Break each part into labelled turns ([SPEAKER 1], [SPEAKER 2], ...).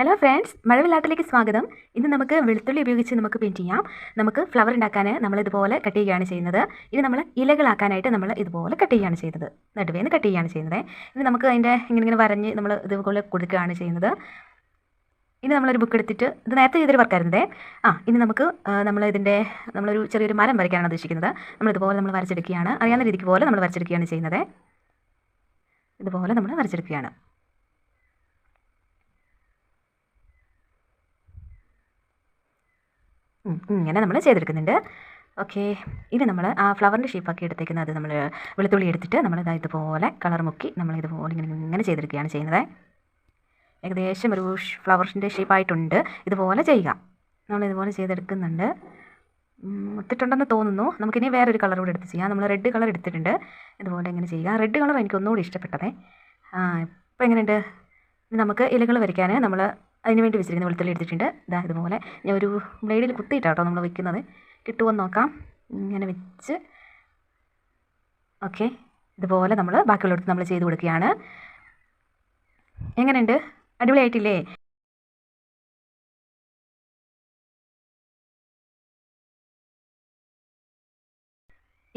[SPEAKER 1] Hello friends, മഴവില്ലാട്ടിലേക്ക് സ്വാഗതം. ഇന്ന് നമുക്ക് വെളുത്തുള്ളി ഉപയോഗിച്ച് നമുക്ക് പെയിൻറ്റ് ചെയ്യാം. നമുക്ക് ഫ്ലവർ ഉണ്ടാക്കാൻ നമ്മൾ ഇതുപോലെ കട്ട് ചെയ്യുകയാണ് ചെയ്യുന്നത്. ഇത് നമ്മൾ ഇലകളാക്കാനായിട്ട് നമ്മൾ ഇതുപോലെ കട്ട് ചെയ്യുകയാണ് ചെയ്യുന്നത്. നടുവേന്ന് കട്ട് ചെയ്യുകയാണ് ചെയ്യുന്നത്. ഇത് നമുക്ക് അതിൻ്റെ ഇങ്ങനെ വരഞ്ഞ് നമ്മൾ ഇതുപോലെ കൊടുക്കുകയാണ് ചെയ്യുന്നത്. ഇനി നമ്മളൊരു ബുക്ക് എടുത്തിട്ട് ഇത് നേരത്തെ ചെയ്തൊരു വർക്കായിരുന്നതേ. ഇനി നമുക്ക് നമ്മളൊരു ചെറിയൊരു മരം വരയ്ക്കാനാണ് ഉദ്ദേശിക്കുന്നത്. നമ്മളിതുപോലെ നമ്മൾ വരച്ചെടുക്കുകയാണ്. അറിയാവുന്ന രീതിക്ക് പോലെ നമ്മൾ വരച്ചെടുക്കുകയാണ് ചെയ്യുന്നത്. ഇതുപോലെ നമ്മൾ വരച്ചെടുക്കുകയാണ്. ഇങ്ങനെ നമ്മൾ ചെയ്തെടുക്കുന്നുണ്ട്. ഓക്കെ, ഇനി നമ്മൾ ആ ഫ്ലവറിൻ്റെ ഷേപ്പാക്കി എടുത്തേക്കുന്നത് നമ്മൾ വെളുത്തുള്ളി എടുത്തിട്ട് നമ്മളിതാ ഇതുപോലെ കളർ മുക്കി നമ്മൾ ഇതുപോലെ ഇങ്ങനെ ചെയ്തെടുക്കുകയാണ് ചെയ്യുന്നത്. ഏകദേശം ഒരു ഫ്ലവറിൻ്റെ ഷേപ്പായിട്ടുണ്ട്. ഇതുപോലെ ചെയ്യുക. നമ്മളിതുപോലെ ചെയ്തെടുക്കുന്നുണ്ട്. ഒത്തിട്ടുണ്ടെന്ന് തോന്നുന്നു. നമുക്കിനി വേറൊരു കളർ കൂടെ എടുത്ത് ചെയ്യാം. നമ്മൾ റെഡ് കളർ എടുത്തിട്ടുണ്ട്. ഇതുപോലെ ഇങ്ങനെ ചെയ്യുക. റെഡ് കളർ എനിക്ക് ഒന്നുകൂടി ഇഷ്ടപ്പെട്ടതേ. ഇപ്പോൾ എങ്ങനെയുണ്ട്? നമുക്ക് ഇലകൾ വരയ്ക്കാൻ നമ്മൾ അതിന് വേണ്ടി വെച്ചിരിക്കുന്ന വെളുത്തുള്ളി എടുത്തിട്ടുണ്ട്. ഇതുപോലെ ഞാൻ ഒരു ബ്ലേഡിൽ കുത്തിയിട്ടാട്ടോ നമ്മൾ വെക്കുന്നത്. കിട്ടുമെന്ന് നോക്കാം. ഇങ്ങനെ വെച്ച് ഓക്കെ, ഇതുപോലെ നമ്മൾ ബാക്കിയുള്ളിടത്ത് നമ്മൾ ചെയ്ത് കൊടുക്കുകയാണ്. എങ്ങനെയുണ്ട്? അടിപൊളിയായിട്ടില്ലേ?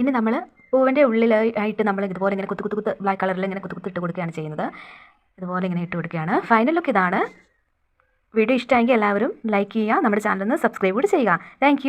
[SPEAKER 1] ഇനി നമ്മൾ പൂവിൻ്റെ ഉള്ളിലായിട്ട് നമ്മൾ ഇതുപോലെ ഇങ്ങനെ കുത്ത് ബ്ലാക്ക് കളറിൽ ഇങ്ങനെ കുത്തിട്ട് കൊടുക്കുകയാണ് ചെയ്യുന്നത്. ഇതുപോലെ ഇങ്ങനെ ഇട്ട് കൊടുക്കുകയാണ്. ഫൈനൽ ലുക്ക് ഇതാണ്. വീഡിയോ ഇഷ്ടമായെങ്കിൽ എല്ലാവരും ലൈക്ക് ചെയ്യുക. നമ്മുടെ ചാനലിന് സബ്സ്ക്രൈബ് കൂടി ചെയ്യുക. താങ്ക്